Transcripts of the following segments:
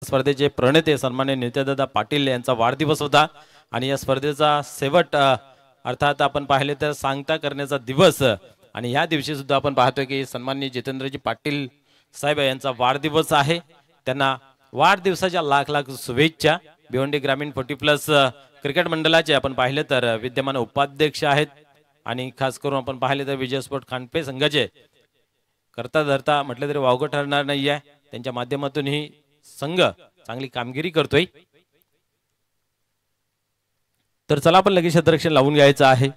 स्पर्धेचे प्रणेते सन्मान्य नित्यादादा पाटील यांचा वाढदिवस होता आणि या स्पर्धेचा शेवट अर्थात आपण पाहिले तर सांगता करण्याचा दिवस आणि या दिवशी सुद्धा आपण पाहतोय की सन्मान्य जितेंद्रजी पाटील साहेब यांचा वाढदिवस आहे। त्यांना वाढदिवसाच्या लाख लाख शुभेच्छा। भिवंडी ग्रामीण 40+ क्रिकेट मंडळाचे आपण पाहिले तर विद्यमान उपाध्यक्ष आहेत आणि खास करून आपण पाहिले तर विजय स्पोर्ट खांडपे संघाचे करता धरता म्हटलं तरी वावगं ठरणार नाहीये। त्यांच्या माध्यमातून ही संघ चांगली कामगिरी करतोय। तर चला आपण लगेच क्षेत्ररक्षण लावून घ्यायचं आहे।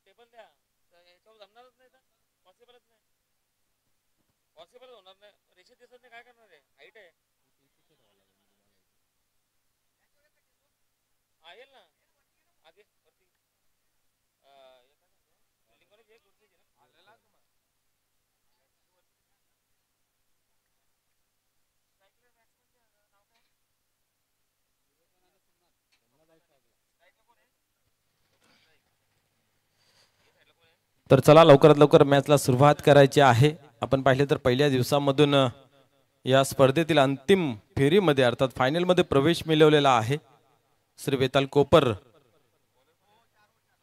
टेबल द्या याच्यावर जमणारच नाही तर पॉसिबलच नाही पॉसिबल होणार नाही रेषेत दिसत नाही काय करणार आहे हाईट आहे आहे ना आगे वरती बिल्डिंग मध्ये एक कुर्सी आहे ना आलेला तर चला लवकरात लवकर मॅचला सुरुवात करायची आहे। आपण पाहिले तर पहिल्या दिवसामधून या स्पर्धेतील अंतिम फेरीमध्ये अर्थात फायनल मध्ये प्रवेश मिळवलेला आहे श्री वेताल कोपर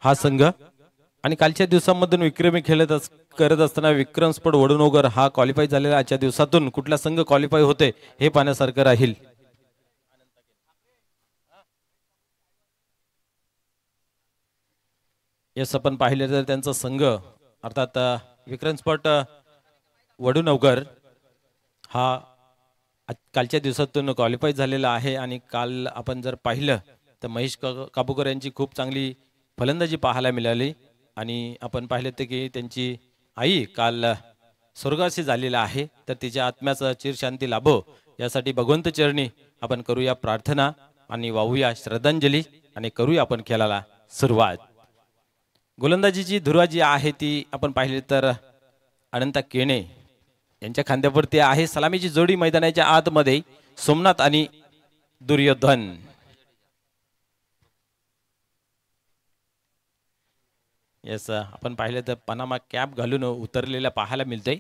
हा संघ आणि कालच्या दिवसांमधून विक्रमी करत असताना विक्रम स्पोर्ट वडनोगर हा क्वालिफाय झालेला। आजच्या दिवसातून कुठला संघ क्वालिफाय होते हे पाहण्यासारखं राहील। यस आपण पाहिले तर त्यांचा संघ अर्थात विक्रम स्पोर्ट वडनोगर हा कालच्या दिवसातून क्वालिफाय झालेला आहे आणि काल आपण जर पाहिलं तर महेश काबूकर यांची खूप चांगली फलंदाजी पाहायला मिळाली आणि आपण पाहिले ते की त्यांची आई काल स्वर्गवासी झालेला आहे। तर तिच्या आत्म्याचा चिरशांती लाभो यासाठी भगवंत चरणी आपण करूया प्रार्थना आणि वाहूया श्रद्धांजली आणि करूया आपण खेळाला सुरुवात। गोलंदाजीची धुरा जी आहे ती आपण पाहिली तर अनंता केणे यांच्या खांद्यावरती आहे। सलामीची जोडी मैदानाच्या आतमध्ये सोमनाथ आणि दुर्योधन। यस आपण पाहिले तर पनामा कॅप घालून उतरलेला पाहायला मिळते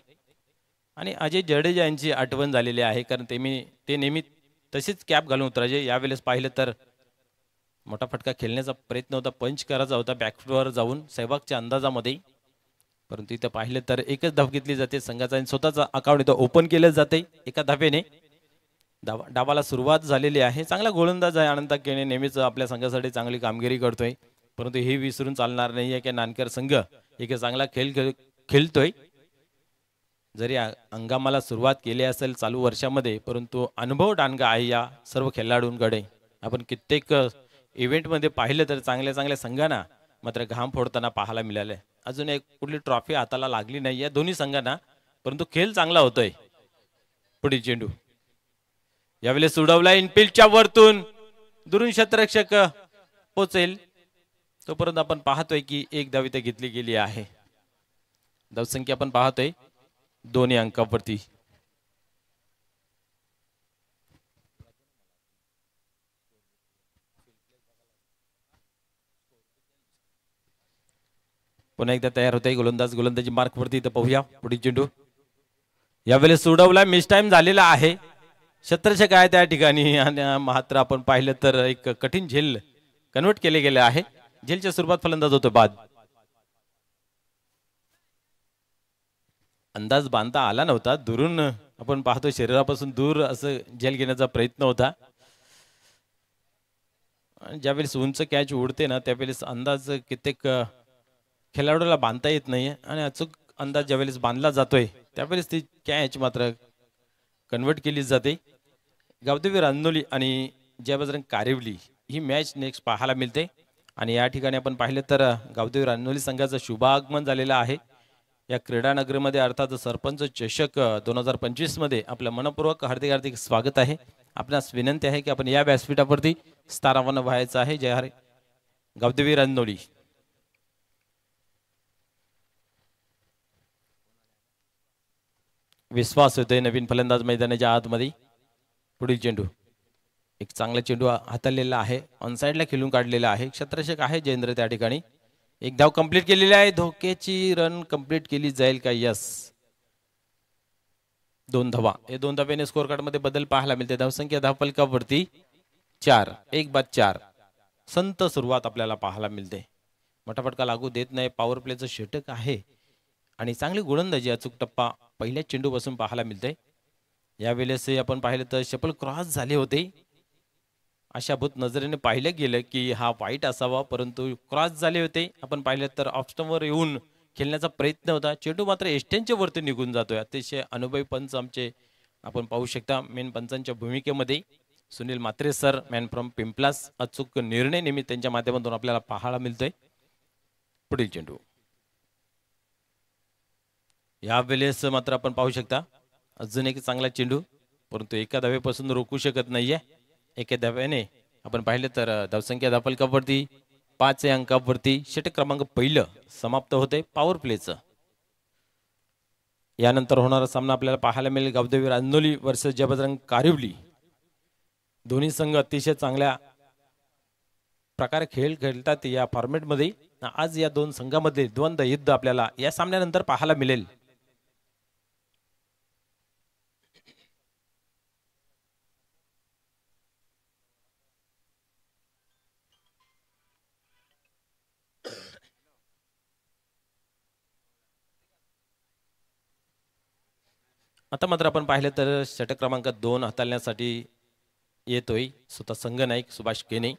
आणि अजय जडेजा यांची आठवण झालेली आहे कारण ते नेहमी तशीच कॅप घालून उतरायचे। यावेळेस पाहिलं तर मोठा फटका खेळण्याचा प्रयत्न होता, पंच करायचा होता बॅकफुटवर जाऊन सहवागच्या अंदाजामध्ये, परंतु इथं पाहिलं तर एकच धाव घेतली जाते संघाचा आणि स्वतःचा अकाउंट इथं ओपन केलं जाते एका धावेने। डावाला सुरुवात झालेली आहे। चांगला गोलंदाज आहे अनंता केणे, नेहमीच आपल्या संघासाठी चांगली कामगिरी करतोय, परंतु हे विसरून चालणार नाहीये की नानकर संघ एक चांगला खेळतोय। जरी हंगामाला सुरुवात केली असेल चालू वर्षामध्ये, परंतु अनुभव डाणगा आहे या सर्व खेळाडूंकडे। आपण कित्येक इव्हेंट मध्ये पाहिलं तर चांगल्या चांगल्या संघांना मात्र घाम फोडताना पाहायला मिळाले। अजून एक कुठली ट्रॉफी हाताला लागली नाही या दोन्ही संघांना, परंतु खेळ चांगला होतोय। पुढे चेंडू यावेळेस उडवला इनफिल्डच्या वरतून, दुरून क्षेत्ररक्षक पोचेल तोपर्यंत आपण पाहतोय की एक धाव इथे घेतली गेली आहे। धावसंख्या आपण पाहतोय 2 अंकावरती। पुन्हा एकदा तयार होते गोलंदाजी मार्क वरती, इथं पाहूया पुढील चेंडू यावेळेस सोडवला, मिस टाइम झालेला आहे। क्षेत्ररक्षक आहे त्या ठिकाणी आणि मात्र आपण पाहिलं तर एक कठीण झेल कन्वर्ट केले गेले आहे। झेलच्या सुरुवात फलंदाज होतो बाद। अंदाज बांधता आला नव्हता, दुरून आपण पाहतो शरीरापासून दूर असं झेल घेण्याचा प्रयत्न होता। ज्यावेळेस उंच कॅच उडते ना त्यावेळेस अंदाज कित्येक खेळाडूला बांधता येत नाही आणि अचूक अंदाज ज्यावेळेस बांधला जातोय त्यावेळेस ती कॅच मात्र कन्वर्ट केली जाते. गावदेवी रांजोली आणि जय बजरंग कारिवली ही मॅच नेक्स्ट पाहायला मिळते. आणि या ठिकाणी आपण पाहिलं तर गावदेवी रांजोली संघाचं शुभागमन झालेलं आहे या क्रीडा नगरीमध्ये, अर्थात सरपंच चषक 2025 मध्ये आपलं मनपूर्वक हार्दिक हार्दिक स्वागत आहे. आपणास विनंती आहे की आपण या व्यासपीठावरती स्थानापन्न व्हायचं आहे. जय हरे गावदेवी रांजोली. विश्वास होतोय नवीन फलंदाज मैदानाच्या आतमध्ये. पुढील चेंडू एक चांगला चेंडू हाताळलेला आहे, ऑन साइडला खेळून काढलेला आहे. क्षेत्ररक्षक आहे जयेंद्र त्या ठिकाणी. एक धाव कंप्लीट केलेली आहे. धोक्याची रन कंप्लीट केली जाईल का? यस, 2 धावा. हे 2 धाव्याने स्कोर कार्ड मध्ये बदल पाहायला मिळते. धावसंख्या धावफलकावरती 4, 1 बाद 4. संत सुरुवात आपल्याला पाहायला मिळते. मोठा फटका लागू देत नाही. पॉवर प्लेचं षटक आहे आणि चांगली गोलंदाजी अचूक टप्पा पहिल्या चेंडूपासून पाहायला मिळते. यावेळेस आपण पाहिलं तर शपल क्रॉस झाले होते. आशाभूत नजरेने पाहिलं गेलं की हा वाईट असावा, परंतु क्रॉस झाले होते. आपण पाहिलं तर ऑफस्टंपवर येऊन खेळण्याचा प्रयत्न होता. चेंडू मात्र एस्टेनच्या वरती निघून जातोय. अतिशय अनुभवी पंच आमचे आपण पाहू शकता. मेन पंचांच्या भूमिकेमध्ये Sunil Mhatre sir, man from Pimplas. अचूक निर्णय नेहमी त्यांच्या माध्यमातून आपल्याला पाहायला मिळतोय. पुढील चेंडू यावेळेस मात्र आपण पाहू शकता अजून एक चांगला चेंडू, परंतु एका धावेपासून रोखू शकत नाहीये. एका धाव्याने आपण पाहिलं तर धावसंख्या धावफलकावरती 5 या अंकावरती षटक क्रमांक पहिलं समाप्त होते पॉवर प्लेचं. यानंतर होणारा सामना आपल्याला पाहायला मिळेल गावदेवी रांजोली वर्सेस जय बजरंग कारिवली. दोन्ही संघ अतिशय चांगल्या प्रकारे खेळ खेळतात या फॉर्मॅटमध्ये. आज या 2 संघामध्ये द्वंद्व युद्ध आपल्याला या सामन्यानंतर पाहायला मिळेल. आता मात्र आपण पाहिलं तर षटक क्रमांक 2 हाताळण्यासाठी येतोय स्वतः संघ नायक सुभाष केने.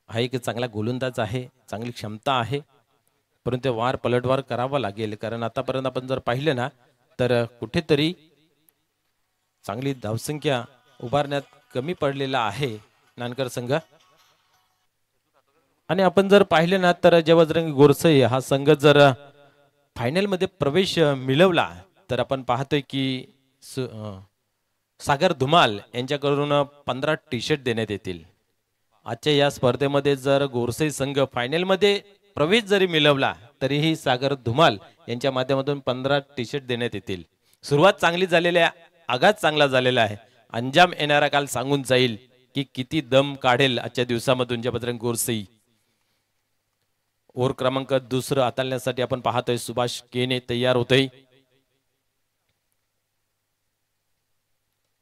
हा एक चांगला गोलंदाज आहे, चांगली क्षमता आहे, परंतु वार पलटवार करावा लागेल. कारण आतापर्यंत आपण जर पाहिलं ना तर कुठेतरी चांगली धावसंख्या उभारण्यात कमी पडलेला आहे नानकर संघ. आणि आपण जर पाहिलं ना तर जय बजरंग गोरसई हा संघ जर फायनल मध्ये प्रवेश मिळवला तर आपण पाहतोय की सागर धुमाल यांच्याकडून 15 टी-शर्ट देण्यात येतील. आजच्या या स्पर्धेमध्ये जर गोरसई संघ फायनल मध्ये प्रवेश जरी मिळवला तरीही सागर धुमाल यांच्या माध्यमातून 15 टी-शर्ट देण्यात येतील. सुरुवात चांगली झालेली आहे, आघात चांगला झालेला आहे. अंजाम येणारा काल सांगून जाईल की किती दम काढेल आजच्या दिवसामधून जय बजरंग गोरसई. ओव्हर क्रमांक 2 हाताळण्यासाठी आपण पाहतोय सुभाष केने तयार होतोय.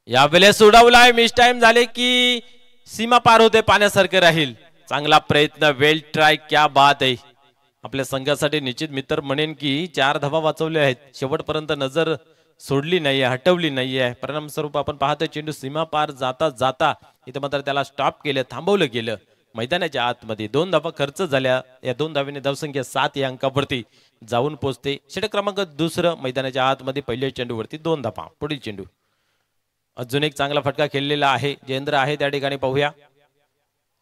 यावेळेस उडवलाय, मिस टाइम झाले की सीमा पार होते, पाण्यासारखे राहील. चांगला प्रयत्न, वेल ट्राय, क्या बात आहे. आपल्या संघासाठी निश्चित मित्र म्हणेन की 4 धावा वाचवले आहेत. शेवटपर्यंत नजर सोडली नाहीये, हटवली नाहीये. परिणाम स्वरूप आपण पाहतोय चेंडू सीमा पार जाता जाता इथे मात्र त्याला स्टॉप केलं, थांबवलं गेलं. मैदानाच्या आतमध्ये 2 धावा खर्च झाल्या. या 2 धावेने धावसंख्या 7 या अंकावरती जाऊन पोहोचते. षटक क्रमांक 2 मैदानाच्या आतमध्ये पहिल्या चेंडूवरती 2 धावा. पुढील चेंडू अजून एक चांगला फटका खेळलेला आहे. जयेंद्र आहे त्या ठिकाणी, पाहूया.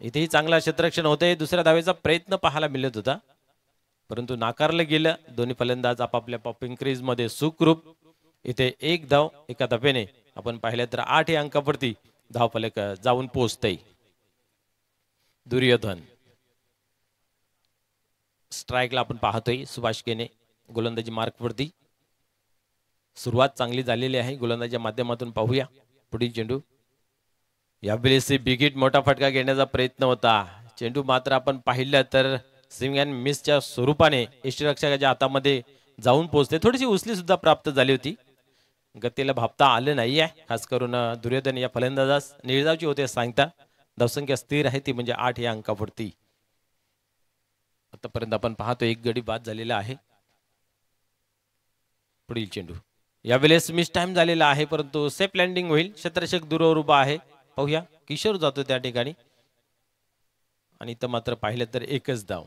इथेही चांगला क्षेत्ररक्षण होते. दुसऱ्या धावेचा प्रयत्न पाहायला मिळत होता परंतु नाकारलं गेलं. दोन्ही फलंदाज आपापल्या पॉपिंग क्रीज मध्ये सुखरूप. इथे 1 धाव एका धावेने आपण पाहिलं तर 8 या अंकावरती धावफलक जाऊन पोहोचतय. दुर्योधन स्ट्राईकला आपण पाहतोय. सुभाष केने गोलंदाजी मार्कवरती. सुरुवात चांगली झालेली आहे गोलंदाजीच्या माध्यमातून, पाहूया. पुढील चेंडू यावेळेस बिगिट मोठा फटका घेण्याचा प्रयत्न होता. चेंडू मात्र आपण पाहिलं तर स्विंग अँड मिसच्या स्वरूपाने यष्टीरक्षकाच्या हातामध्ये जाऊन पोहोचते. थोडीशी उचली सुद्धा प्राप्त झाली होती. गतीला भापता आलं नाहीये. खास करून दुर्योधन या फलंदाजास निर्धावची होते सांगता. धावसंख्या स्थिर आहे ती म्हणजे 8 या अंकावरती. आतापर्यंत आपण पाहतो 1 गडी बाद झालेला आहे. पुढील चेंडू यावेळेस मिस टाइम झालेला आहे परंतु सेफ लँडिंग होईल. क्षेत्ररक्षक दूरवर उभा आहे, पाहूया. किशोर जातो त्या ठिकाणी. आणि इथं मात्र पाहिलं तर एकच धाव.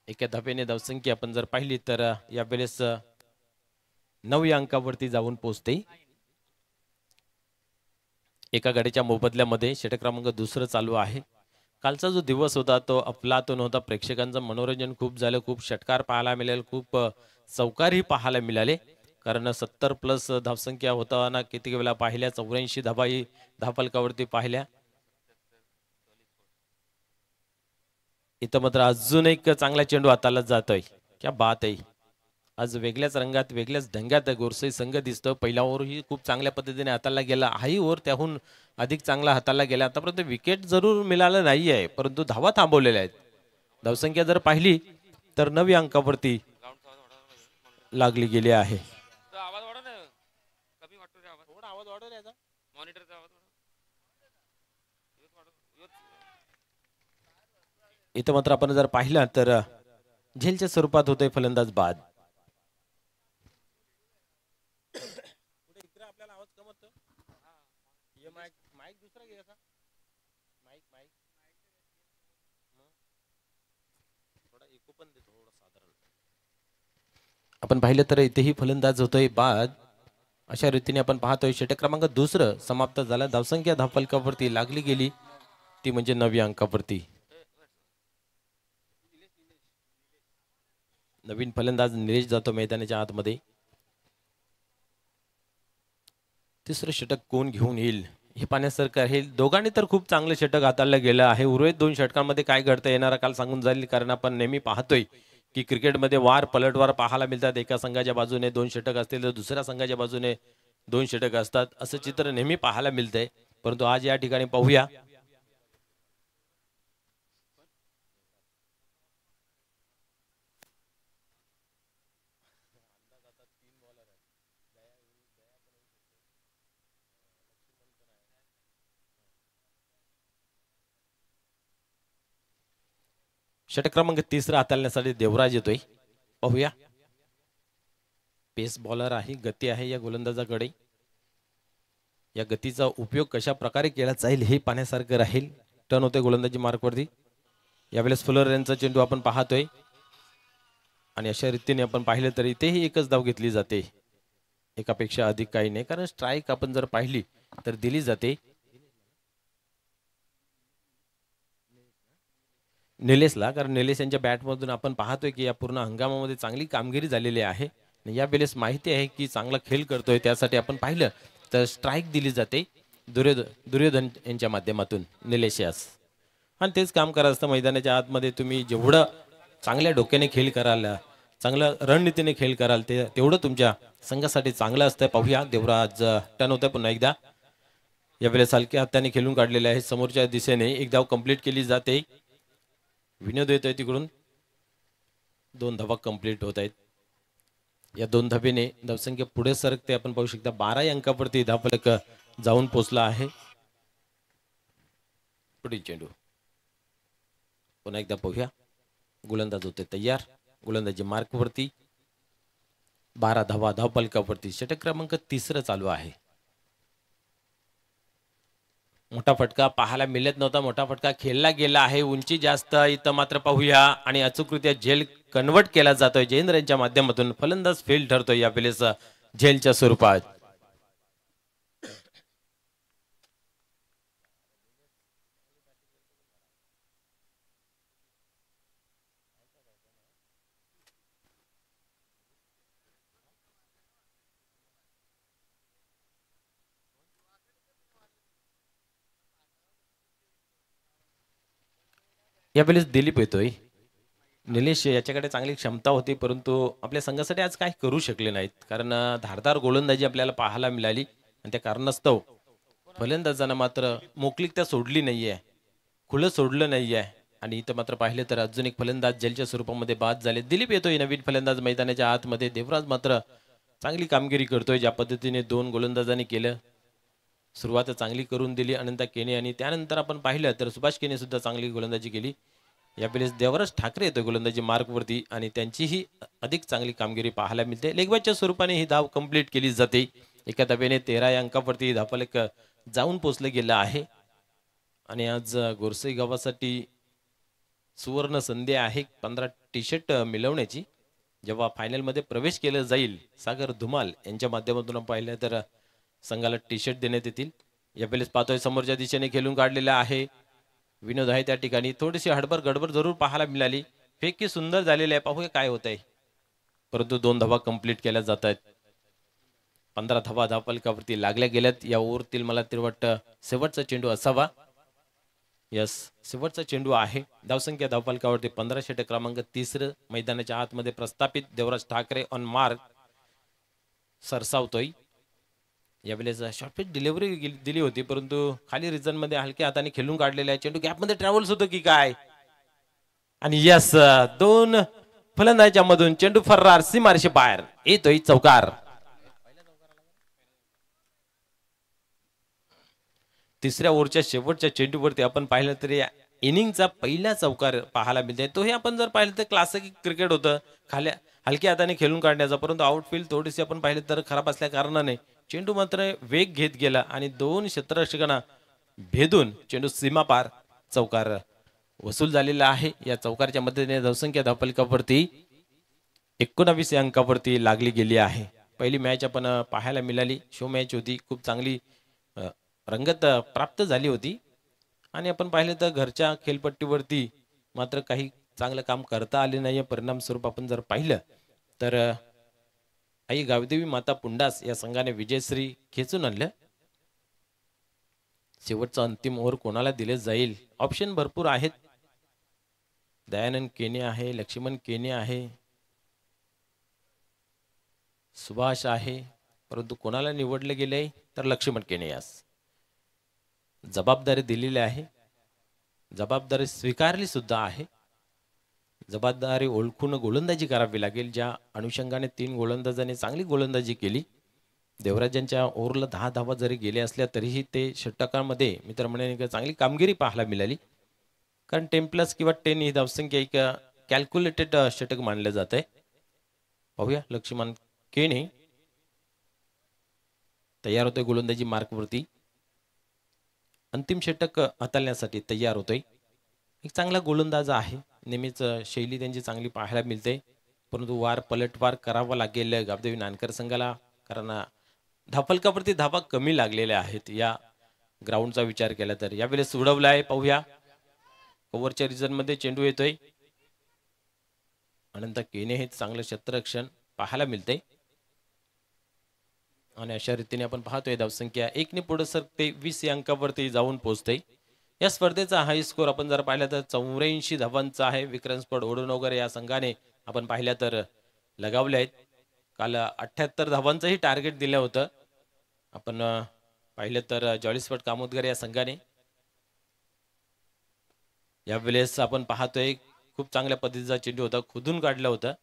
एका धावेने धावसंख्या आपण जर पाहिली तर यावेळेस 9 या अंकावरती जाऊन पोहोचते. एका गाडीच्या मोबदल्यामध्ये षटक क्रमांक दुसरं चालू आहे. कालचा जो दिवस होता तो अफलातून होता. प्रेक्षकांचं मनोरंजन खूप झालं, खूप षटकार पाहायला मिळाले, खूप चौकारही पाहायला मिळाले. कारण 70+ धावसंख्या होताना किती वेळा पाहिल्या, 84 धाबाही धावफलकावरती पाहिल्या. इथं मात्र अजून एक चांगला चेंडू हाताला जातोय. क्या बात आहे. आज वेगळ्याच रंगात वेगळ्याच ढंगात गोरसई संघ दिसतो. पहिला ओव्हरही खूप चांगल्या पद्धतीने हाताला गेला. हाही ओव्हर त्याहून अधिक चांगला हाताला गेला. आतापर्यंत विकेट जरूर मिळालं नाही आहे, परंतु धावा थांबवलेल्या आहेत. धावसंख्या जर पाहिली तर 9 अंकावरती लागली गेली आहे. आवाज वाढव ना, कमी वाटतो रे आवाज. थोडा आवाज वाढव रे याचा, मॉनिटरचा आवाज वाढव. इथं मात्र आपण जर पाहिलं तर झेलच्या स्वरूपात होतोय फलंदाज बाद. आपल्याला आवाज कमत ये माईक माईक दुसरा घे असा माईक माईक थोडा इको पण दे थोडा साधारण. आपण पाहिलं तर इथेही फलंदाज होतोय बाद. अशा रीतीने आपण पाहतोय षटक क्रमांक दुसरं समाप्त झाला. धावसंख्या धावफलकावरती लागली गेली ती म्हणजे 9 अंकावरती. नवीन फलंदाज निलेश जातो मैदानाच्या आतमध्ये. तिसरं षटक कोण घेऊन येईल हे पाहण्यासारखं आहे. दोघांनी तर खूप चांगलं षटक हाताळलं गेलं आहे. उर्वरित 2 षटकांमध्ये काय घडतं येणारा काल सांगून जाईल, कारण आपण नेहमी पाहतोय की क्रिकेटमध्ये वार पलटवार पाहायला मिळतात. एका संघाच्या बाजूने 2 षटक असतील तर दुसऱ्या संघाच्या बाजूने 2 षटक असतात. असं चित्र नेहमी पाहायला मिळतंय, परंतु आज या ठिकाणी पाहूया. षटक क्रमांक तिसरा हाताळण्यासाठी देवराज येतोय. पाहूया. पेस बॉलर आहे, गती आहे या गोलंदाजाकडे. या गतीचा उपयोग कशा प्रकारे केला जाईल हे पाहण्यासारखं राहील. टर्न होते गोलंदाजी मार्कवरती. यावेळेस फुलर यांचा चेंडू आपण पाहतोय आणि अशा रीतीने आपण पाहिलं तर इथेही एकच धाव घेतली जाते. एकापेक्षा अधिक काही नाही, कारण स्ट्राईक आपण जर पाहिली तर दिली जाते निलेशला. कारण निलेश यांच्या बॅटमधून आपण पाहतोय की या पूर्ण हंगामामध्ये चांगली कामगिरी झालेली आहे. यावेळेस माहिती आहे की चांगला खेळ करतोय, त्यासाठी आपण पाहिलं तर स्ट्राईक दिली जाते दुर्योधन यांच्या माध्यमातून निलेश यास. आणि तेच काम करत असतं मैदानाच्या आतमध्ये. तुम्ही जेवढं चांगल्या डोक्याने खेळ कराल, चांगलं रणनीतीने खेळ कराल, ते तेवढं तुमच्या संघासाठी चांगलं असतं. पाहूया. देवराज टर्न होतं पुन्हा एकदा. यावेळेस हलक्या हाताने खेळून काढलेले आहे. समोरच्या दिशेने एक धाव कंप्लीट केली जाते. विनोद येतोय तिकडून. 2 धावा कंप्लीट होत आहेत. या 2 धावेने धावसंख्या पुढे सरकते. आपण पाहू शकता 12 अंकावरती धावफलक जाऊन पोहोचला आहे. पुढील चेंडू पुन्हा एकदा पाहूया. गोलंदाज होते तयार. गोलंदाजी मार्कवरती. 12 धावा धावफलकावरती. षटक क्रमांक तिसरं चालू आहे. मोठा फटका पाहायला मिळत नव्हता. मोठा फटका खेळला गेला आहे. उंची जास्त. इथं मात्र पाहूया आणि अचूकरित्या झेल कन्वर्ट केला जातोय जयेंद्र यांच्या माध्यमातून. फलंदाज फेल ठरतोय यावेळेस झेलच्या स्वरूपात. यावेळेस दिलीप येतोय. निलेश याच्याकडे चांगली क्षमता होती, परंतु आपल्या संघासाठी आज काही करू शकले नाहीत. कारण धारदार गोलंदाजी आपल्याला पाहायला मिळाली आणि त्या कारणास्तव फलंदाजांना मात्र मोकळीकता सोडली नाहीये, खुलं सोडलं नाहीये. आणि इथं मात्र पाहिलं तर अजून एक फलंदाज जेलच्या स्वरूपामध्ये बाद झाले. दिलीप येतोय नवीन फलंदाज मैदानाच्या आतमध्ये. देवराज मात्र चांगली कामगिरी करतोय. ज्या पद्धतीने 2 गोलंदाजांनी केलं, सुरुवात चांगली करून दिली अनंत केने, आणि त्यानंतर आपण पाहिलं तर सुभाष केने सुद्धा चांगली गोलंदाजी केली. यावेळेस देवराज ठाकरे येतो गोलंदाजी मार्कवरती आणि त्यांचीही अधिक चांगली कामगिरी पाहायला मिळते. लेगबॅचच्या स्वरूपाने ही धाव कंप्लीट केली जाते. एका धावेने 13 या अंकावरती धावफलक जाऊन पोचलं गेलं आहे. आणि आज गोरसई गावासाठी सुवर्ण संधी आहे 15 टी शर्ट मिळवण्याची. जेव्हा फायनलमध्ये प्रवेश केला जाईल सागर धुमाल यांच्या माध्यमातून आपण पाहिलं तर संघाला टी शर्ट देण्यात येतील. यावेळेस पाहतोय समोरच्या दिशेने खेळून काढलेला आहे विनोद आहे त्या ठिकाणी. थोडीशी हडबड गडबड जरूर पाहायला मिळाली. फेकी सुंदर झालेली आहे, पाहूया काय होत आहे. परंतु 2 धावा कंप्लीट केल्या जात आहेत. 15 धावा धावफलकावरती लागल्या गेल्यात. या ओव्हरतील मला तरी वाटतं शेवटचा चेंडू असावा. यस, शेवटचा चेंडू आहे. धावसंख्या धावफलकावरती 15 षटक क्रमांक 3 मैदानाच्या आतमध्ये प्रस्थापित. देवराज ठाकरे ऑन मार्क सरसावतोय. यावेळेस शॉर्टपिच डिलिव्हरी दिली होती परंतु खाली रिजन मध्ये हलक्या हाताने खेळून काढलेला आहे. चेंडू गॅपमध्ये ट्रॅव्हल्स होतो की काय. आणि यस, 2 फलंदाजांच्या मधून चेंडू फर्रार सीमारेषे बाहेर येतोय. चौकार. तिसऱ्या ओव्हरच्या शेवटच्या चेंडूवरती आपण पाहिलं तरी इनिंगचा पहिला चौकार पाहायला मिळते. तोही आपण जर पाहिलं तर क्लासिक क्रिकेट होतं, खाल्या हलक्या हाताने खेळून काढण्याचा. परंतु आउटफील्ड थोडीशी आपण पाहिलं तर खराब असल्या कारणाने चेंडू मात्र वेग घेत गेला आणि 2 क्षेत्ररक्षकांना भेदून चेंडू सीमापार चौकार वसूल झालेला आहे. या चौकारच्या मदतीने धावसंख्या धावफलकावरती 19 या अंकावरती लागली गेली आहे. पहिली मॅच आपण पाहायला मिळाली. शो मॅच होती, खूप चांगली रंगत प्राप्त झाली होती. आणि आपण पाहिलं तर घरच्या खेळपट्टीवरती मात्र काही चांगलं काम करता आले नाही. परिणाम स्वरूप आपण जर पाहिलं तर आई गावदेवी माता पुंडास या संघाने विजयश्री खेचून आणलं. शेवटचा अंतिम ओव्हर कोणाला दिले जाईल, ऑप्शन भरपूर आहेत. दयानंद केने आहे, लक्ष्मण केने आहे, सुभाष आहे, परंतु कोणाला निवडले गेले तर लक्ष्मण केने यास जबाबदारी दिलेली आहे. जबाबदारी स्वीकारली सुद्धा आहे. जबाबदारी ओळखून गोलंदाजी करावी लागेल. ज्या अनुषंगाने 3 गोलंदाजांनी चांगली गोलंदाजी केली. देवराजांच्या ओव्हरला 10 धावा जरी गेल्या असल्या तरीही ते षटकांमध्ये मित्र म्हणणे चांगली कामगिरी पाहायला मिळाली. कारण 10+ किंवा 10 ही धावसंख्या एक कॅल्क्युलेटेड षटक मानलं जात आहे. पाहूया लक्ष्मण केने तयार होतोय गोलंदाजी मार्कवरती. अंतिम षटक हाताळण्यासाठी तयार होतोय. एक चांगला गोलंदाज आहे. नेहमीच शैली त्यांची चांगली पाहायला मिळते. परंतु वार पलटवार करावा लागेल गावदेवी नानकर संघाला, कारण धावफलकावरती धावा कमी लागलेल्या आहेत या ग्राउंडचा विचार केला तर. यावेळेस उडवलाय, पाहूया ओव्हरच्या रिजन मध्ये चेंडू येतोय. अनंत केने हे चांगलं क्षेत्ररक्षण पाहायला मिळते. आणि अशा रीतीने आपण पाहतोय धावसंख्या 1 ने पुढे सरकते 20 या अंकावरती जाऊन पोहोचते. या स्पर्धेचा हाय स्कोर आपण जर पाहिला तर 84 धावांचा आहे. विक्रम स्पॉट वगैरे या संघाने आपण पाहिल्या तर लगावले आहेत. काल 78 धावांचंही टार्गेट दिलं होतं. आपण पाहिलं तर जॉलीस्पॉट कामोदगर या संघाने. यावेळेस आपण पाहतोय खूप चांगल्या पद्धतीचा चेंडू होता, खुदून काढला होता.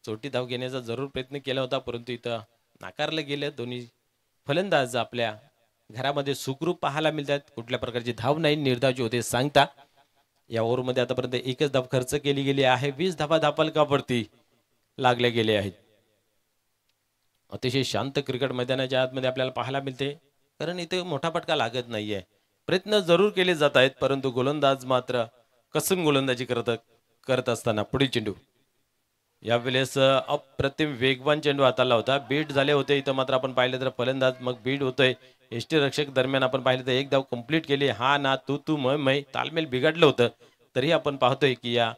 चोटी धाव घेण्याचा जरूर प्रयत्न केला होता परंतु इथं नाकारलं गेलं. दोन्ही फलंदाज आपल्या घरामध्ये सुखरूप पाहायला मिळतात. कुठल्या प्रकारची धाव नाही, निर्धावची होते सांगता. या ओव्हरमध्ये आतापर्यंत 1च धाव खर्च केली गेली आहे. 20 धावा धावफलकावरती लागले गेले आहेत. अतिशय शांत क्रिकेट मैदानाच्या आतमध्ये आपल्याला पाहायला मिळते, कारण इथे मोठा फटका लागत नाहीये. प्रयत्न जरूर केले जात आहेत परंतु गोलंदाज मात्र कसून गोलंदाजी करत असताना पुढील चेंडू. यावेळेस अप्रतिम वेगवान चेंडू हाताला होता. बीट झाले होते इथं मात्र आपण पाहिलं तर फलंदाज मग बीट होतोय. एष्टी रक्षक दरम्यान आपण पाहिलं तर 1 धाव कंप्लीट केली. हा ना तू मै तालमेल बिघडलं होतं. तरी आपण पाहतोय की या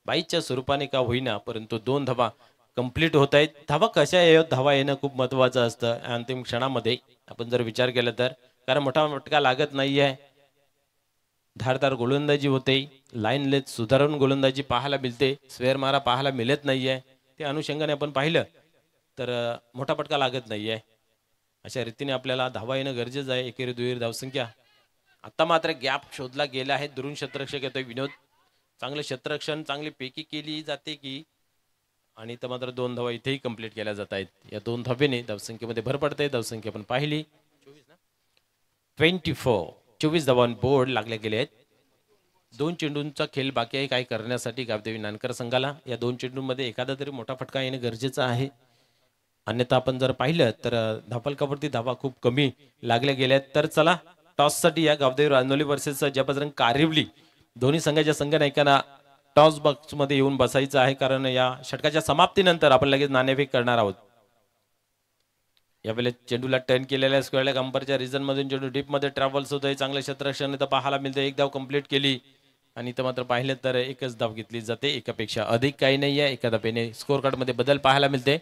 बाईच्या स्वरूपाने का होईना परंतु 2 धावा कंप्लीट होत आहेत. धावा कशा येत, धावा येणं खूप महत्वाचं असतं अंतिम क्षणामध्ये आपण जर विचार केला तर. कारण मोठा फटका लागत नाहीये. धारदार गोलंदाजी होते. लाईन लेथ सुधारून गोलंदाजी पाहायला मिळते. स्वेअर मारा पाहायला मिळत नाहीये. त्या अनुषंगाने आपण पाहिलं तर मोठा फटका लागत नाहीये. अशा रीतीने आपल्याला धावा येणं गरजेचं आहे. एकेरी दुहेरी धावसंख्या. आता मात्र गॅप शोधला गेला आहे. दुरून क्षेत्ररक्षक येतोय विनोद. चांगलं क्षेत्ररक्षण, चांगली पेकी केली जाते की. आणि इथं मात्र 2 धावा इथेही कंप्लीट केल्या जात आहेत. या 2 धावेने धावसंख्येमध्ये भर पडते. धावसंख्या आपण पाहिली 24 धावा बोर्ड लागले गेले आहेत. 2 चेंडूंचा खेळ बाकी आहे काय करण्यासाठी गावदेवी नानकर संघाला. या 2 चेंडूंमध्ये एखादा तरी मोठा फटका येणे गरजेचं आहे. अन्यथा आपण जर पाहिलं तर धावफलकावरती धावा खूप कमी लागल्या गेल्या. तर चला टॉस साठी या गावदेवी रानोली वर्सेस जयबजरंग कारिवली दोन्ही संघाच्या संघनायकांना टॉस बॉक्स मध्ये येऊन बसायचं आहे, कारण या षटकाच्या समाप्तीनंतर आपण लगेच नाणेफेक करणार आहोत. यावेळेस चेंडूला टर्न केलेल्या स्क्वेअरला कंपरच्या रिजन मधून चेंडू डीप मध्ये ट्रॅव्हल्स होतोय. चांगलं क्षेत्ररक्षण इथं पाहायला मिळतं. एक धाव कंप्लीट केली आणि इथं मात्र पाहिलं तर एकच धाव घेतली जाते. एकापेक्षा अधिक काही नाही आहे. एका धावेने स्कोर कार्ड मध्ये बदल पाहायला मिळते.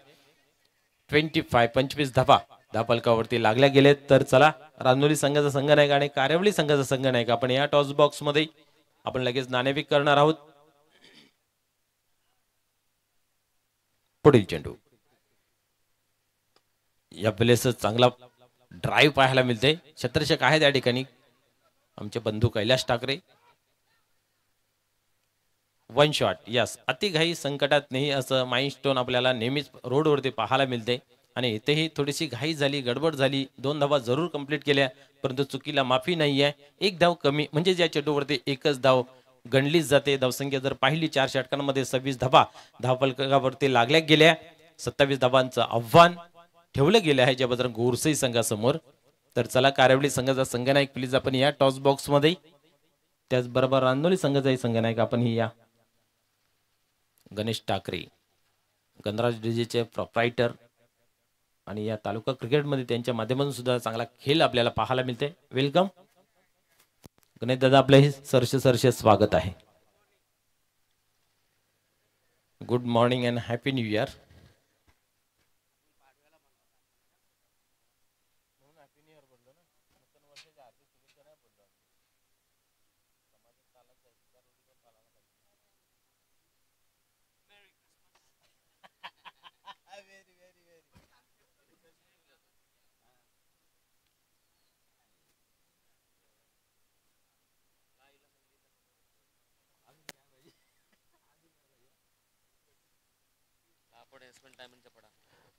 25 धावा धापलकावरती लागल्या गेलेत. तर चला, रांजोली संघाचा संघनायक आणि कारेवली संघाचा संघनायक आपण या टॉस बॉक्स मध्ये आपण लगेच नाणेफेक करणार आहोत. पुढील चेंडू या वेळेस चांगला ड्राईव्ह पाहायला मिळते. क्षेत्ररक्षक आहेत या ठिकाणी आमचे बंधू Kailash Thackeray. One shot, yes. अतिघाई संकटात नाही असं माइलस्टोन आपल्याला नेहमीच रोडवरती पाहायला मिळते. आणि इथेही थोडीशी घाई झाली, गडबड झाली. 2 धावा जरूर कंप्लीट केल्या, परंतु चुकीला माफी नाही आहे. एक धाव कमी म्हणजे या चेंडूवरती एकच धाव गणलीच जाते. धावसंख्या जर पाहिली 4 षटकांमध्ये 26 धावा धावफलकावरती लागल्या गेल्या. 27 धावांचं आव्हान ठेवलं गेलं आहे ज्या बजरंग गोरसई संघासमोर. तर चला, कारेवली संघाचा संघनायक प्लीज आपण या टॉस बॉक्स मध्ये. त्याचबरोबर रांजोली संघाचाही संघनायक आपण ही या. गणेश ठाकरे गणराज डीजेचे प्रोप्रायटर आणि या तालुका क्रिकेटमध्ये त्यांच्या माध्यमातून सुद्धा चांगला खेळ आपल्याला पाहायला मिळते. वेलकम गणेश दादा, आपलं सरसे स्वागत आहे. Good morning and happy new year.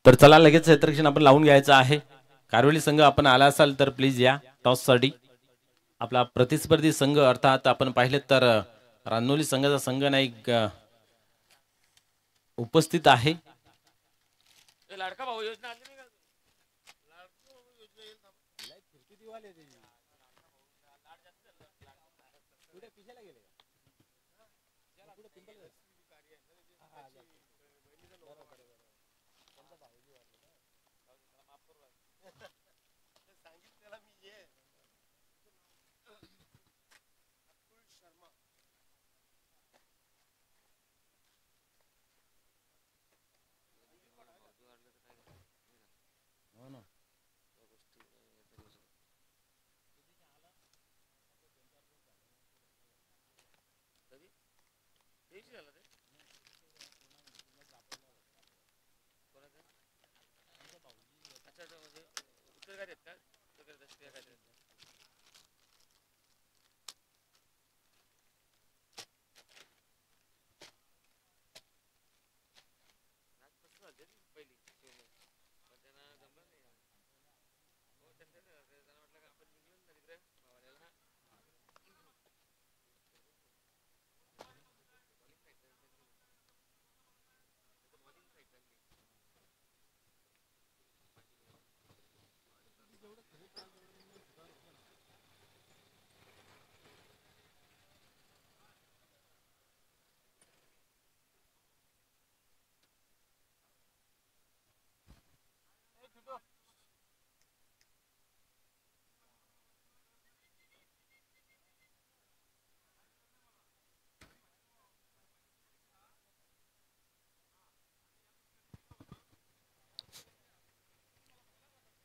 तर चला, लगेच क्षेत्ररक्षण आपण लावून घ्यायचं आहे. कारेवली संघ आपण आला असाल तर प्लीज या टॉस साठी. आपला प्रतिस्पर्धी संघ अर्थात आपण पाहिले तर रांजोली संघाचा संघनायक उपस्थित आहे. लाडका भाऊ योजना आली नाही का? लाडका भाऊ योजना येईल थांब. सांगितलेला मी ये. शर्मा झालं ते कोणाचं? अच्छा अच्छा, म्हणजे उत्तर काय देत का? उत्तर काय देत? पहिली पण त्यांना जमलं नाही. हो, त्यांना वाटलं का आपण जिंकलो ना तिकडे भावाला.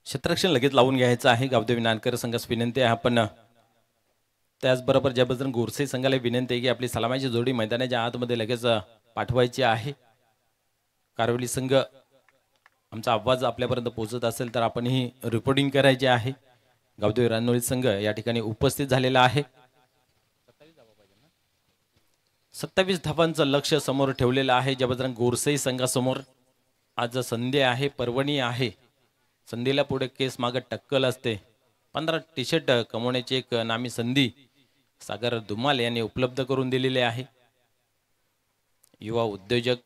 क्षेत्ररक्षण लगेच लावून घ्यायचं आहे. गावदेवी नानकर संघास विनंती आहे आपण. त्याचबरोबर ज्या बजरंग गोरसे संघाला विनंती आहे की आपली सलामाची जोडी मैदानाच्या आतमध्ये लगेच पाठवायची आहे. कारेवली संघ आमचा आवाज आपल्यापर्यंत पोहोचत असेल तर आपण ही रिपोर्टिंग करायची आहे. गावदेवी रांजोली संघ या ठिकाणी उपस्थित झालेला आहे. 27 धावांचं लक्ष समोर ठेवलेलं आहे ज्या बजरंग गोरसे संघासमोर. आज संधी आहे, पर्वणी आहे. संधीला पुढे केस मागे टक्कल असते. 15 टी-शर्ट कमवण्याची एक नामी संधी सागर धुमाल यांनी उपलब्ध करून दिलेली आहे. युवा उद्योजक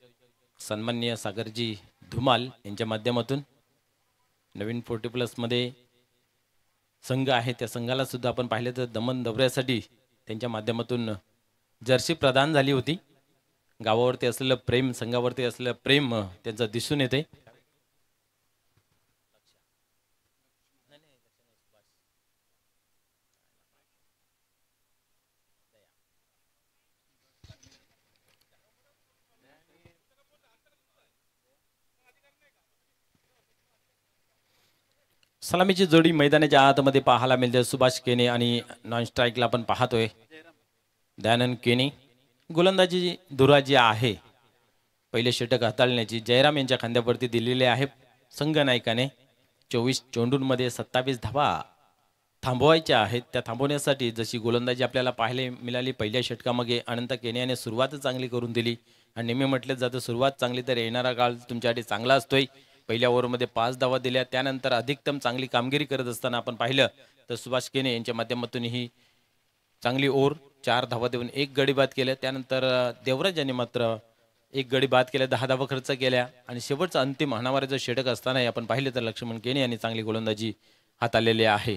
सन्माननीय सागरजी धुमाल यांच्या माध्यमातून नवीन 40+ मध्ये संघ आहे त्या संघाला सुद्धा आपण पाहिले तर दमन दौऱ्यासाठी त्यांच्या माध्यमातून जर्सी प्रदान झाली होती. गावावरती असलेलं प्रेम, संघावरती असलेलं प्रेम त्यांचं दिसून येते. सलामीची जोडी मैदानाच्या आतमध्ये पाहायला मिळते. सुभाष केने आणि नॉन स्ट्राईकला आपण पाहतोय दयानंद केने. गोलंदाजी धुरा जी आहे पहिले षटक हाताळण्याची जयराम यांच्या खांद्यावरती दिलेले आहे संघ नायकाने. 24 चेंडूंमध्ये 27 धावा थांबवायच्या आहेत. त्या थांबवण्यासाठी जशी गोलंदाजी आपल्याला पाहायला मिळाली पहिल्या षटकामध्ये अनंत केने याने सुरुवात चांगली करून दिली आणि नेहमी म्हटलं जातं सुरुवात चांगली तर येणारा काळ तुमच्यासाठी चांगला असतोय. पहिल्या ओव्हरमध्ये 5 धावा दिल्या. त्यानंतर अधिकतम चांगली कामगिरी करत असताना आपण पाहिलं तर सुभाष केने यांच्या माध्यमातून ही चांगली ओव्हर 4 धावा देऊन 1 गडी बाद केल्या. त्यानंतर देवराज यांनी मात्र 1 गडी बाद केल्या, 10 धावा खर्च केल्या आणि शेवटचा अंतिम हाणामारीचं षटक असताना आपण पाहिलं तर लक्ष्मण केने यांनी चांगली गोलंदाजी हाताळलेली आहे.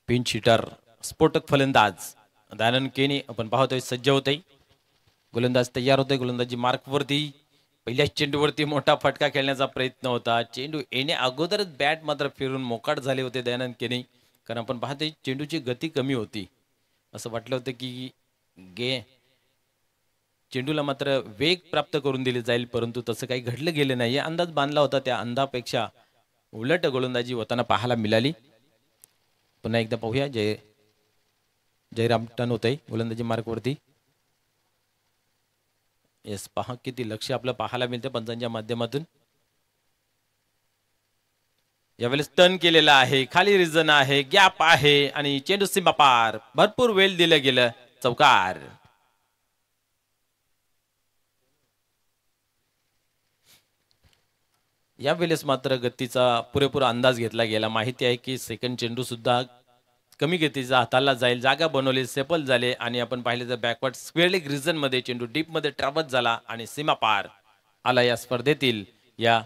पिन शिटर स्फोटक फलंदाज दयानंद केने आपण पाहतोय सज्ज होते. गोलंदाज तयार होते. गोलंदाजी मार्कवरती पहिल्याच चेंडूवरती मोठा फटका खेळण्याचा प्रयत्न होता. चेंडू येण्या अगोदरच बॅट मात्र फिरून मोकाट झाले होते दयानंद केने. कारण आपण पाहतोय चेंडूची गती कमी होती. असं वाटलं होतं की चेंडूला मात्र वेग प्राप्त करून दिले जाईल, परंतु तसं काही घडलं गेलं नाही. अंदाज बांधला होता त्या अंदापेक्षा उलट गोलंदाजी होताना पाहायला मिळाली. पुन्हा एकदा पाहूया. जयराम टन होते गोलंदाजी मार्कवरती. येस, पहा किती लक्ष आपलं पाहायला मिळतं पंचांच्या माध्यमातून. यावेळेस टर्न केलेला आहे, खाली रिजन आहे, गॅप आहे आणि चेंडू सीमा पार, भरपूर वेळ दिलं गेलं, चौकार. यावेळेस मात्र गतीचा पुरेपूर अंदाज घेतला गेला. माहिती आहे की सेकंड चेंडू सुद्धा कमी गतीचा हाताला जाईल, जागा बनवली, सेपल झाले आणि आपण पाहिले तर बॅकवर्ड स्क्वेअर लेग रिजन मध्ये चेंडू डीप मध्ये ट्रॅव्हल झाला आणि सीमा पार आला. या स्पर्धेतील या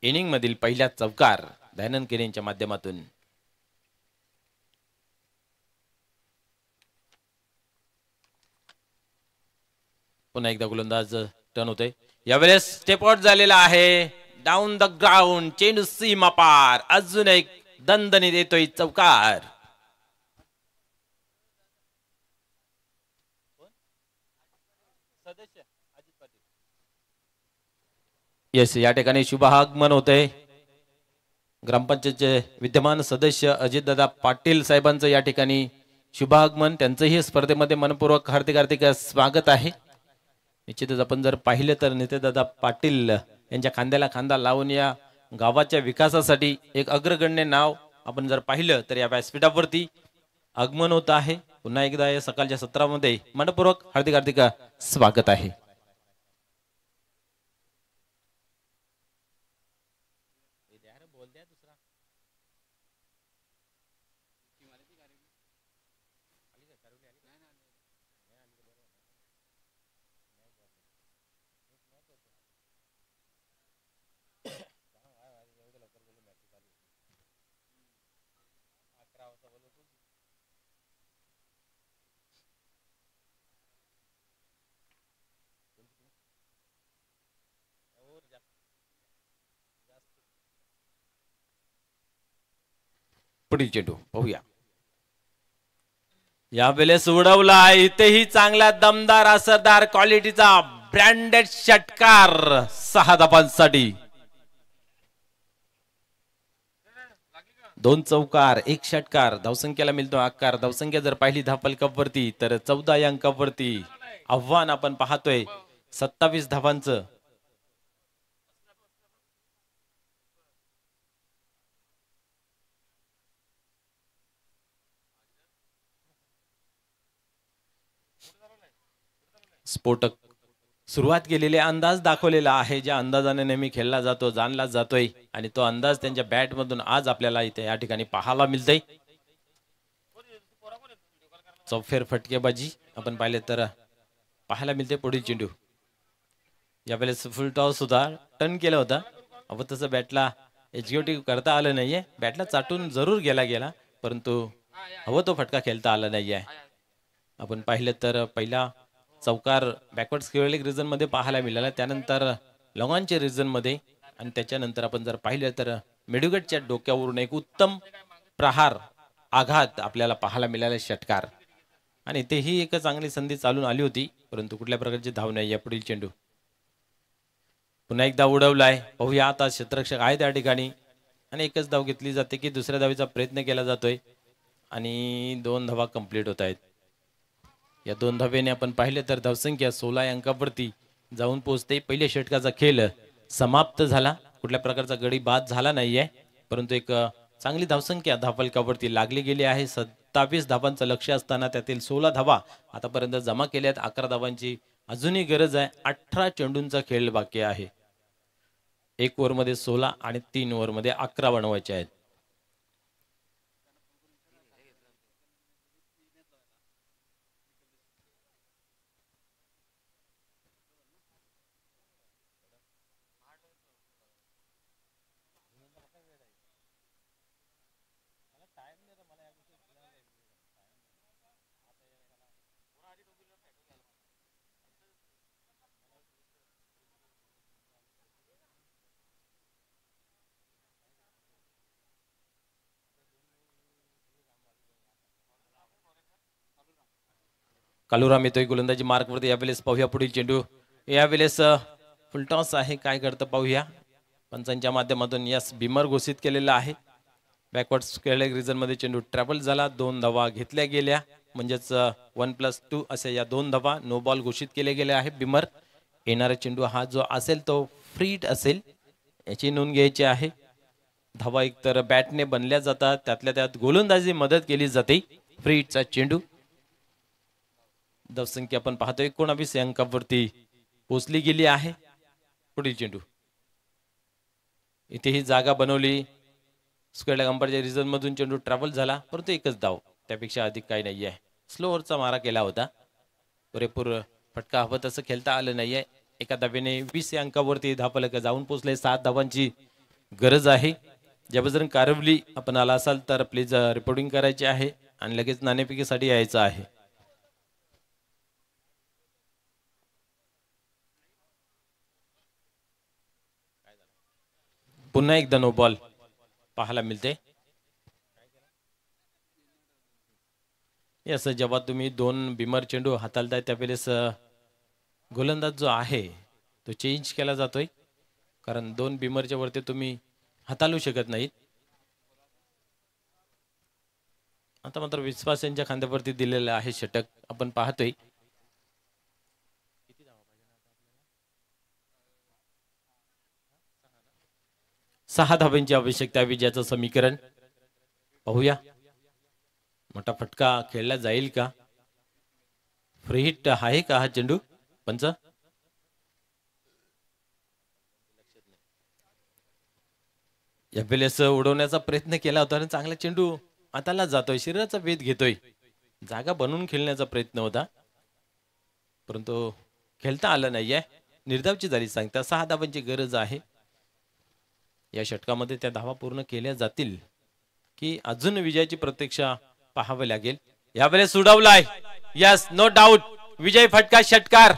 इनिंग मधील पहिला चौकार दयानंद केने यांच्या माध्यमातून. पुन्हा एकदा गोलंदाज टर्न होते. यावेळेस स्टेप आउट झालेला आहे. डाऊन द ग्राउंड, चेंडू सीमा पार, अजून एक दणदणी देतोय चौकार. येस, या ठिकाणी शुभागमन होते. ग्रामपंचायतचे विद्यमान सदस्य अजितदादा पाटील साहेबांचं या ठिकाणी शुभागमन. त्यांचंही स्पर्धेमध्ये मनपूर्वक हार्दिक हार्दिक स्वागत आहे. निश्चितच आपण जर पाहिलं तर नितेदादा पाटील यांच्या खांद्याला खांदा लावून या गावाच्या विकासासाठी एक अग्रगण्य नाव आपण जर पाहिलं तर या व्यासपीठावरती आगमन होत आहे. पुन्हा एकदा या सकाळच्या सत्रामध्ये मनपूर्वक हार्दिक हार्दिक स्वागत आहे. पुढील चेंडू पाहूया. यावेळेस उडवला, इथेही चांगला दमदार असरदार क्वालिटीचा ब्रँडेड षटकार 6 धावांसाठी. 2 चौकार 1 षटकार. धावसंख्येला मिळतो आकार. धावसंख्या जर पाहिली धावफलकावरती तर 14 या अंकावरती आव्हान आपण पाहतोय 27 धावांचं. स्फोटक सुरुवात केलेले अंदाज दाखवलेला आहे. ज्या अंदाजाने नेहमी खेळला जातो, जाणला जातोय आणि तो अंदाज त्यांच्या बॅट मधून आज आपल्याला इथे या ठिकाणी पाहायला मिळतंय. चौफेर फटकेबाजी आपण पाहिले तर पाहायला मिळते. पुढील चेंडू यावेळेस फुल टॉस होता, टर्न केला होता. अहो तसं बॅटला एक्झिक्युटिव्ह करता आलं नाहीये. बॅटला चाटून जरूर गेला परंतु हवं तो फटका खेळता आला नाहीये. आपण पाहिलं तर पहिला चौकार बॅकवर्ड स्क्वेअर रिजन मध्ये पाहायला मिळाला, त्यानंतर लॉंगॉनच्या रिजन मध्ये, आणि त्याच्यानंतर आपण जर पाहिलं तर मेडुगटच्या डोक्यावरून एक उत्तम प्रहार आघात आपल्याला पाहायला मिळाला, षटकार. आणि तेही एक चांगली संधी चालून आली होती परंतु कुठल्या प्रकारची धाव नाही. या पुढील चेंडू पुन्हा एकदा उडवलाय. पाहूया आता क्षेत्ररक्षक आहे त्या ठिकाणी आणि एकच धाव घेतली जाते की दुसऱ्या धावीचा प्रयत्न केला जातोय आणि 2 धावा कंप्लीट होत आहेत. या 2 धावेने आपण पाहिले तर धावसंख्या 16 अंकावरती जाऊन पोहोचते. पहिल्या षटकाचा खेळ समाप्त झाला. कुठल्या प्रकारचा गडी बाद झाला नाहीये परंतु एक चांगली धावसंख्या धावफलकावरती लागली गेली आहे. 27 धावांचं लक्ष असताना त्यातील 16 धावा आतापर्यंत जमा केल्यात. 11 धावांची अजूनही गरज आहे. 18 चेंडूंचा खेळ बाकी आहे. 1 ओव्हरमध्ये 16 आणि 3 ओव्हरमध्ये 11 बनवायचे आहेत. कालुराम येतोय गोलंदाजी मार्कवरती. यावेळेस पाहूया पुढील चेंडू. यावेळेस फुलटॉस आहे, काय करतं पाहूया. पंचांच्या माध्यमातून यस बिमर घोषित केलेला आहे. बॅकवर्ड स्क्वेअर रिजन मध्ये चेंडू ट्रॅव्हल झाला. 2 धावा घेतल्या गेल्या म्हणजेच 1+2 असे या 2 धावा नो बॉल घोषित केले गेले आहे. बिमर येणारा चेंडू हा जो असेल तो फ्रीट असेल याची नोंद घ्यायची आहे. धावा एकतर बॅटने बनल्या जातात, त्यातल्या त्यात गोलंदाजी मदत केली जाते. फ्रीटचा चेंडू. धावसंख्या आपण पाहतोय 19 अंकावरती पोहोचली गेली आहे. पुढील चेंडू. इथे ही जागा बनवली. स्क्वेअर अंपायरच्या रिजन मधून चेंडू ट्रॅव्हल झाला परंतु एकच धाव, त्यापेक्षा अधिक काही नाहीये. स्लोअरचा मारा केला होता. पुरेपूर फटका हवं तसं खेळता आलं नाहीये. एका धावेने 20 अंकावरती धावफलक जाऊन पोहोचले. 7 धावांची गरज आहे. ज्याबद्दल कारवली आपण आला असाल तर प्लीज रिपोर्टिंग करायची आहे आणि लगेच नाणेफेकीसाठी यायचं आहे. पुन्हा एकदा नो बॉल पाहायला मिळते. असं जेव्हा तुम्ही 2 बिमर चेंडू हाताळताय त्यावेळेस गोलंदाज जो आहे तो चेंज केला जातोय, कारण 2 बिमरच्या वरती तुम्ही हाताळू शकत नाहीत. आता मात्र विश्वास यांच्या खांद्यावरती दिलेलं आहे षटक आपण पाहतोय. 6 धावांची आवश्यकता. विजयाचं समीकरण पाहूया. मोठा फटका खेळला जाईल का? फ्री हिट आहे का हा चेंडू? पंच यावेळेस उडवण्याचा प्रयत्न केला होता आणि चांगला चेंडू हाताला जातोय, शरीराचा वेध घेतोय. जागा बनवून खेळण्याचा प्रयत्न होता परंतु खेळता आलं नाहीये. निर्धावची झाली सांगता. 6 धावांची गरज आहे. या षटकामध्ये त्या धावा पूर्ण केल्या जातील की अजून विजयाची प्रतीक्षा पाहावी लागेल. यावेळेस उडवलाय. यस नो डाऊट विजय फटका षटकार.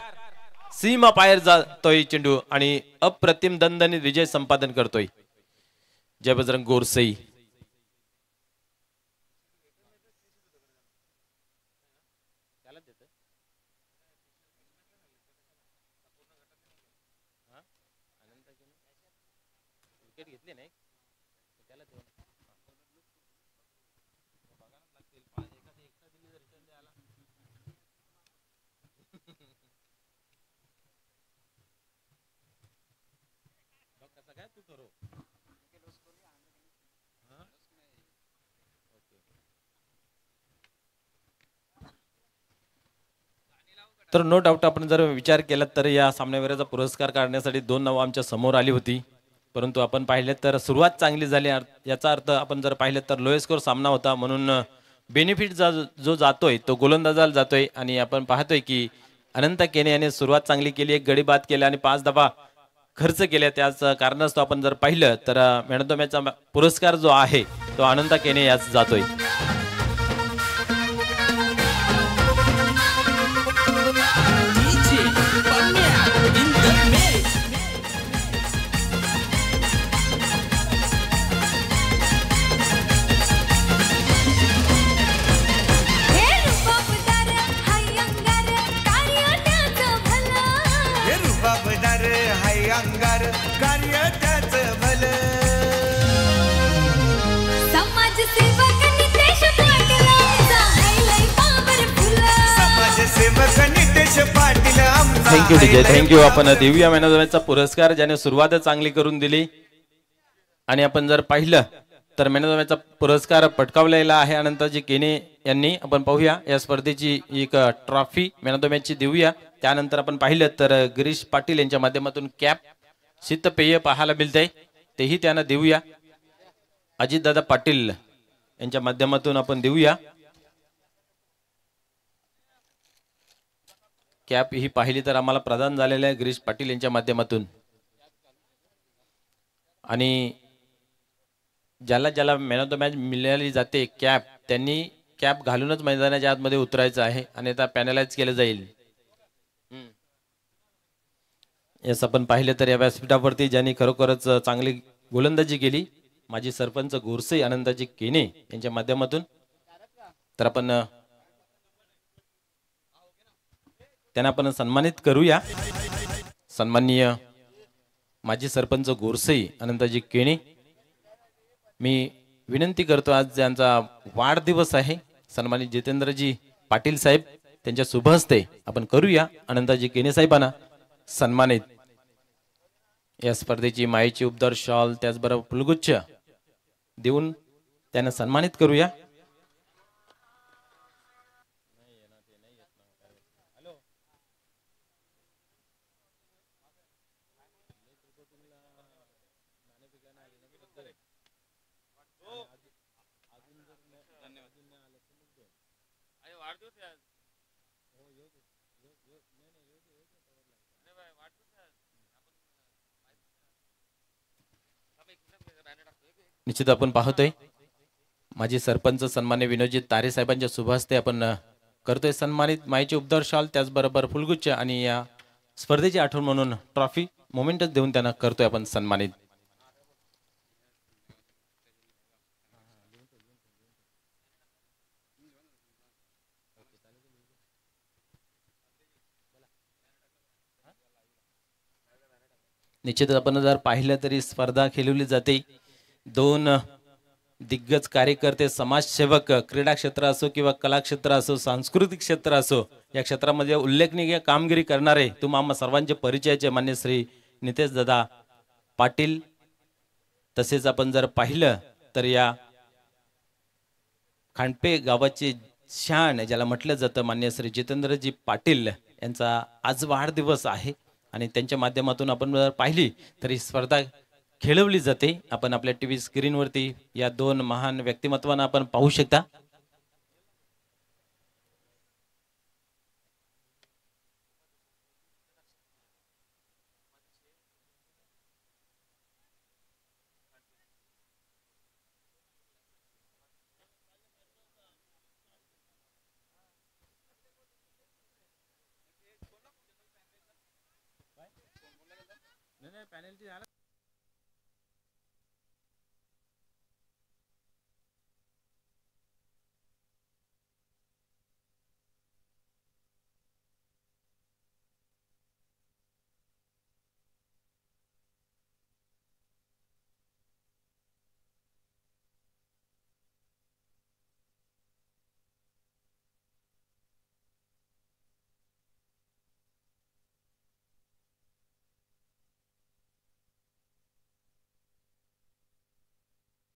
सीमा पायर जातोय चेंडू आणि अप्रतिम दणदणीत विजय संपादन करतोय जय बजरंग गोरसई. घेतले नाही त्याला कसा काय तू ठरव. तर नो डाऊट आपण जर विचार केला तर या सामन्यावरचा पुरस्कार काढण्यासाठी 2 नावं आमच्या समोर आली होती परंतु आपण पाहिले तर सुरुवात चांगली झाली. याचा अर्थ आपण जर पाहिलं तर लोएस्ट स्कोर सामना होता म्हणून बेनिफिट जो जातोय तो गोलंदाजाला जातोय आणि आपण पाहतोय की अनंत केने याने सुरुवात चांगली केली, एक गडी बाद केला आणि 5 धावा खर्च केल्या. त्याच कारणास्तव आपण जर पाहिलं तर मॅन ऑफ द मॅचचा पुरस्कार जो आहे तो अनंत केने याच जातोय. अंगार कार्य त्याचं भलं. समाजसेवक नितेश पाटील आमचा हायलय पॉवरफुल. समाजसेवक नितेश पाटील आमचा थँक्यू डीजे, हायलय थँक्यू. आपण देऊया मॅन ऑफ द मॅचचा पुरस्कार ज्याने सुरुवात चांगली करून दिली. आणि आपण जर पाहिलं तर मॅन ऑफ द मॅचचा पुरस्कार पटकावलेला आहे अनंतजी केने यांनी. आपण पाहूया या स्पर्धेची एक ट्रॉफी मॅन ऑफ द मॅचची देऊया. त्यानंतर आपण पाहिलं तर गिरीश पाटील यांच्या माध्यमातून कॅप शीतपेय पाहायला मिळतंय, तेही त्यांना देऊया. अजितदादा पाटील यांच्या माध्यमातून आपण देऊया. कॅप ही पाहिली तर आम्हाला प्रदान झालेल्या आहे गिरीश पाटील यांच्या माध्यमातून. आणि ज्याला ज्याला मॅन ऑफ द मॅच मिळाली जाते कॅप, त्यांनी कॅप घालूनच मैदानाच्या आतमध्ये उतरायचं आहे आणि आता पॅनलाइज केलं जाईल. यस, आपण पाहिलं तर या व्यासपीठावरती ज्यांनी खरोखरच चांगली गोलंदाजी केली, माजी सरपंच गोरसे आनंदाजी केने यांच्या माध्यमातून. तर आपण त्यांना आपण सन्मानित करूया. सन्माननीय माजी सरपंच गोरसे आनंदाजी केने, मी विनंती करतो, आज ज्यांचा वाढदिवस आहे सन्मानित जितेंद्रजी पाटील साहेब, त्यांच्या शुभ हस्ते आपण करूया आनंदाजी केने साहेबांना सन्मानित. या स्पर्धेची मायेची उपदार शॉल त्याचबरोबर फुलगुच्छ देऊन त्यांना सन्मानित करूया. निश्चित आपण पाहतोय माजी सरपंच सन्मान्य विनोदजी तारे साहेबांच्या शुभ हस्ते आपण करतोय सन्मानित. मायेचे उपदार शॉल त्याचबरोबर फुलगुच्छ आणि या स्पर्धेची आठवण म्हणून ट्रॉफी मोमेंटच देऊन त्यांना करतोय आपण सन्मानित. निश्चितच आपण जर पाहिलं तरी स्पर्धा खेळवली जाते. दोन दिग्गज कार्यकर्ते, समाजसेवक, क्रीडा क्षेत्र असो किंवा कला क्षेत्र असो, सांस्कृतिक क्षेत्र असो, या क्षेत्रामध्ये उल्लेखनीय कामगिरी करणारे तुम्हा सर्वांचे परिचयाचे मान्य श्री नितेश दादा पाटील. तसेच आपण जर पाहिलं तर या खांडपे गावाचे शान ज्याला म्हटलं जातं मान्य श्री जितेंद्रजी पाटील यांचा आज वाढदिवस आहे. आणि त्यांच्या माध्यमातून आपण जर पाहिली तर ही स्पर्धा खेळवली जाते. आपण आपल्या टीव्ही स्क्रीनवरती या दोन महान व्यक्तिमत्वांना आपण पाहू शकता. पॅनल्टी